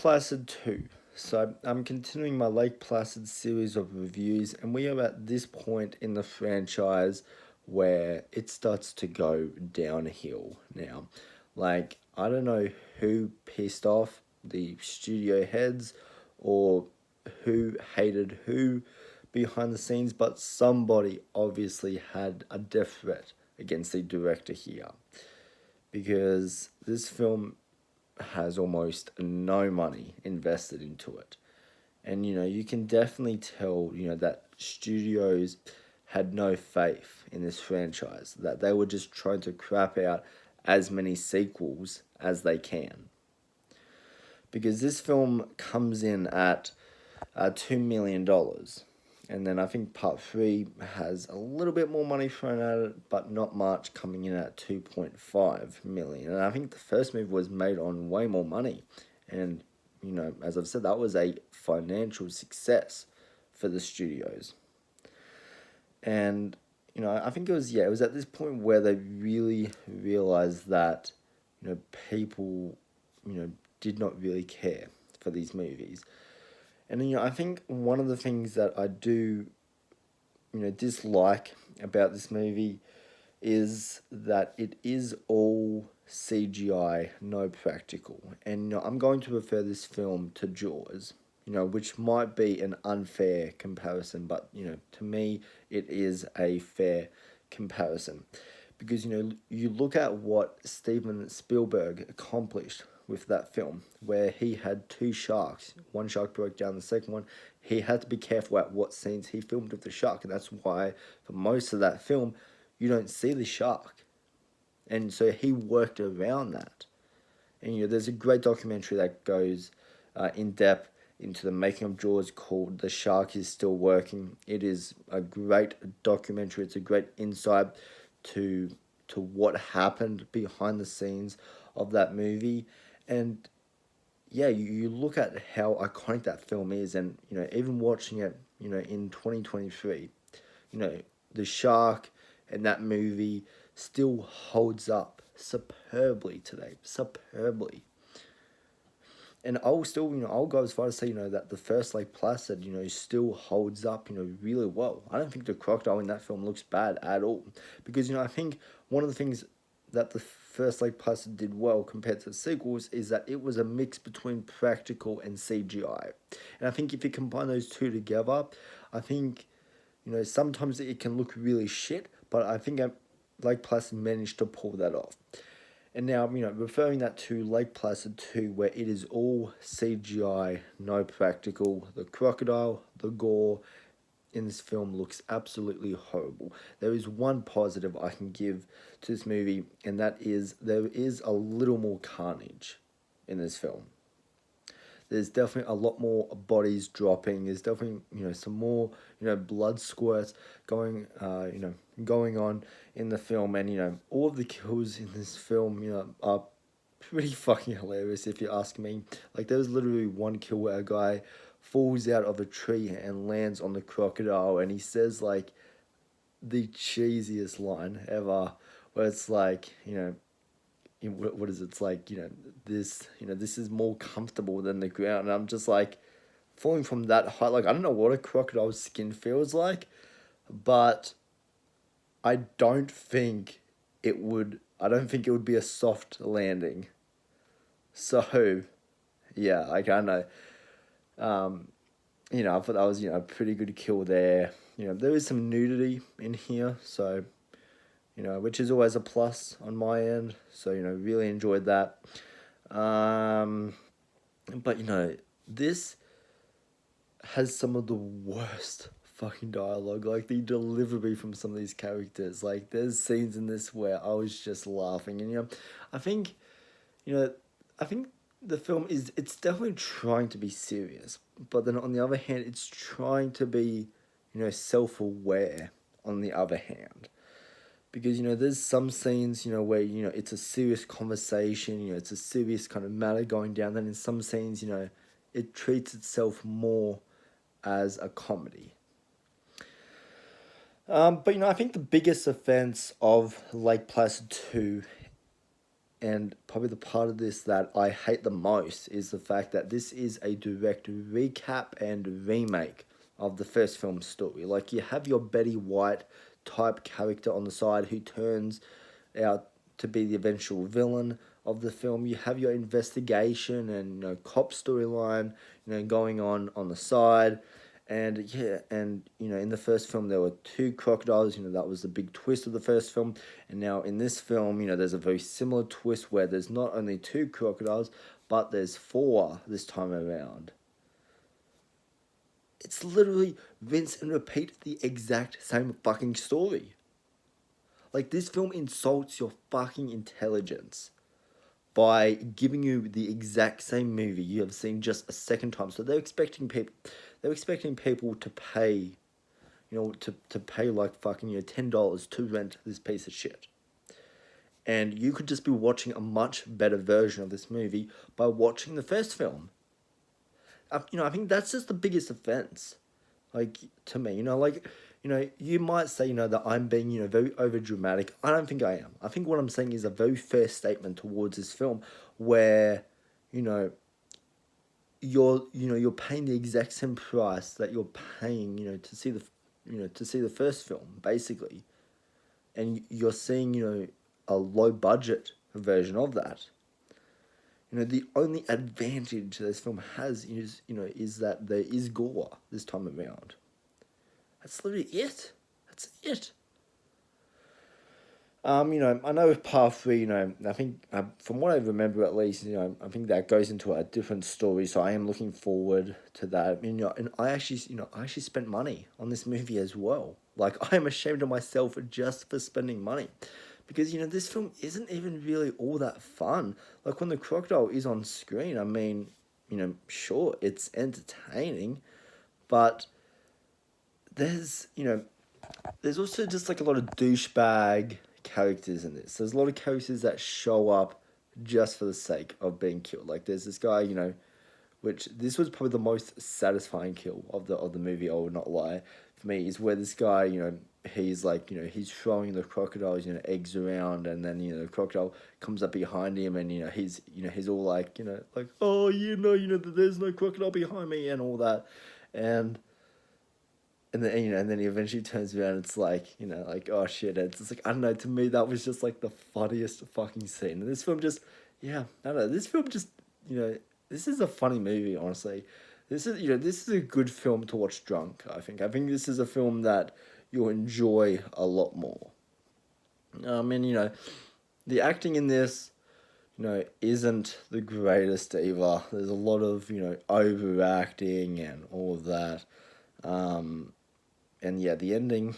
Placid 2. So I'm continuing my Lake Placid series of reviews, and we are at this point in the franchise where it starts to go downhill now. Like, I don't know who pissed off the studio heads or who hated who behind the scenes, but somebody obviously had a death threat against the director here because this film has almost no money invested into it. And you can definitely tell, that studios had no faith in this franchise, that they were just trying to crap out as many sequels as they can. Because this film comes in at $2 million. And then I think part three has a little bit more money thrown at it, but not much, coming in at 2.5 million. And I think the first movie was made on way more money. And, as I've said, that was a financial success for the studios. And, I think it was at this point where they really realized that, people, did not really care for these movies. And I think one of the things that I do, dislike about this movie is that it is all CGI, no practical. And I'm going to refer this film to Jaws, which might be an unfair comparison, but to me it is a fair comparison. Because you look at what Steven Spielberg accomplished with that film, where he had two sharks. One shark broke down, the second one, he had to be careful at what scenes he filmed with the shark, and that's why for most of that film you don't see the shark. And so he worked around that. And there's a great documentary that goes in depth into the making of Jaws called "The Shark Is Still Working." It is a great documentary. It's a great insight to what happened behind the scenes of that movie. And yeah, you look at how iconic that film is, and even watching it, in 2023, the shark and that movie still holds up superbly today, superbly. And I'll still, I'll go as far as say, that the first Lake Placid, still holds up, really well. I don't think the crocodile in that film looks bad at all, because I think one of the things that the first Lake Placid did well compared to the sequels is that it was a mix between practical and CGI. And I think if you combine those two together, I think, sometimes it can look really shit, but I think Lake Placid managed to pull that off. And now, referring that to Lake Placid 2, where it is all CGI, no practical, the crocodile, the gore in this film looks absolutely horrible. There is one positive I can give to this movie, and that is there is a little more carnage in this film. There's definitely a lot more bodies dropping. There's definitely some more blood squirts going on in the film, and all of the kills in this film are pretty fucking hilarious if you ask me. Like, there was literally one kill where a guy falls out of a tree and lands on the crocodile, and he says like the cheesiest line ever, where it's like what is it? It's like this is more comfortable than the ground, and I'm just like falling from that height. Like, I don't know what a crocodile's skin feels like, but I don't think it would. I don't think it would be a soft landing. So, yeah, I don't know. I thought that was a pretty good kill there. There is some nudity in here, so which is always a plus on my end. So really enjoyed that. But this has some of the worst fucking dialogue. Like, the delivery from some of these characters. Like, there's scenes in this where I was just laughing, and I think, I think the film it's definitely trying to be serious, but then on the other hand, it's trying to be, self-aware on the other hand. Because there's some scenes where it's a serious conversation, it's a serious kind of matter going down. Then in some scenes, it treats itself more as a comedy. But I think the biggest offense of Lake Placid 2 and probably the part of this that I hate the most is the fact that this is a direct recap and remake of the first film story. Like, you have your Betty White type character on the side who turns out to be the eventual villain of the film. You have your investigation and, cop storyline, going on the side. And yeah, and in the first film there were two crocodiles. That was the big twist of the first film. And now in this film, there's a very similar twist where there's not only two crocodiles, but there's four this time around. It's literally rinse and repeat the exact same fucking story. Like, this film insults your fucking intelligence by giving you the exact same movie you have seen just a second time. So they're expecting people to pay, to pay like fucking $10 to rent this piece of shit. And you could just be watching a much better version of this movie by watching the first film. I think that's just the biggest offense, like, to me. You might say, that I'm being, very over dramatic. I don't think I am. I think what I'm saying is a very fair statement towards this film, where, you know, you're paying the exact same price that you're paying, to see the first film, basically, and you're seeing, a low budget version of that. The only advantage this film has is that there is gore this time around. That's literally it. That's it. I know with part three, I think, from what I remember at least, I think that goes into a different story. So I am looking forward to that. And I actually spent money on this movie as well. Like, I am ashamed of myself just for spending money, because this film isn't even really all that fun. Like, when the crocodile is on screen, I mean, sure, it's entertaining, but there's there's also just like a lot of douchebag characters in this. There's a lot of characters that show up just for the sake of being killed. Like, there's this guy, which this was probably the most satisfying kill of the movie. I would not lie. For me, is where this guy, he's like, he's throwing the crocodile's, eggs around, and then the crocodile comes up behind him, and he's all like, like, oh, there's no crocodile behind me and all that, and then and then he eventually turns around and it's like, like, oh shit. It's just like, I don't know, to me that was just like the funniest fucking scene. And this film just, yeah, I don't know, this film just, this is a funny movie, honestly. This is a good film to watch drunk, I think. I think this is a film that you'll enjoy a lot more. And the acting in this, isn't the greatest either. There's a lot of, overacting and all of that. And yeah, the ending,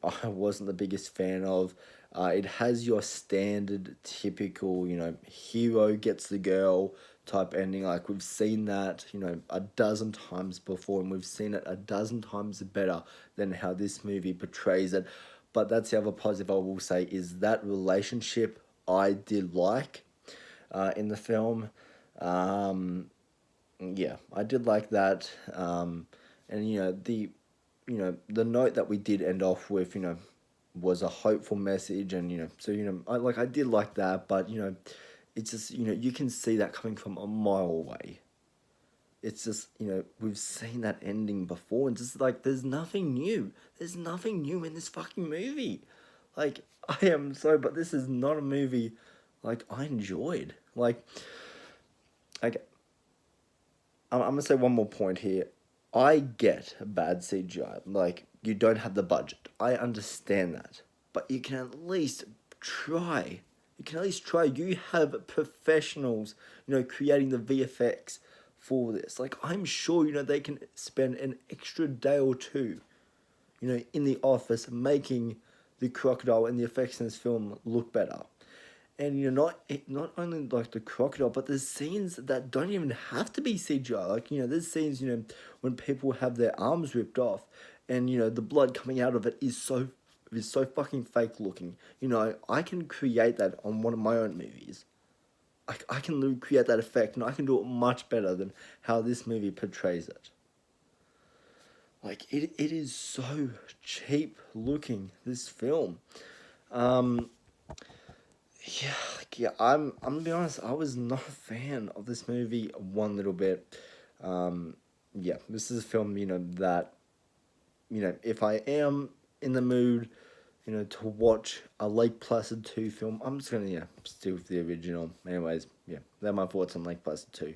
I wasn't the biggest fan of. It has your standard, typical, hero gets the girl type ending. Like, we've seen that, a dozen times before, and we've seen it a dozen times better than how this movie portrays it. But that's the other positive I will say, is that relationship I did like in the film. Yeah, I did like that. And the note that we did end off with, was a hopeful message, and so I did like that, but it's just, you can see that coming from a mile away. It's just, we've seen that ending before, and just like, there's nothing new. There's nothing new in this fucking movie. Like, I am sorry, but this is not a movie like I enjoyed. Like, I'm gonna say one more point here. I get bad CGI. Like, you don't have the budget. I understand that. But you can at least try. You can at least try. You have professionals, creating the VFX for this. Like, I'm sure, they can spend an extra day or two, in the office making the crocodile and the effects in this film look better. And not only like the crocodile, but there's scenes that don't even have to be CGI. Like, there's scenes, when people have their arms ripped off, and the blood coming out of it is so fucking fake looking. I can create that on one of my own movies. I can literally create that effect, and I can do it much better than how this movie portrays it. Like, it is so cheap looking, this film. Yeah, yeah. I'm gonna be honest. I was not a fan of this movie one little bit. Um, yeah, this is a film, that, if I am in the mood, to watch a Lake Placid 2 film, I'm just gonna, stick with the original. Anyways, yeah, they're my thoughts on Lake Placid 2.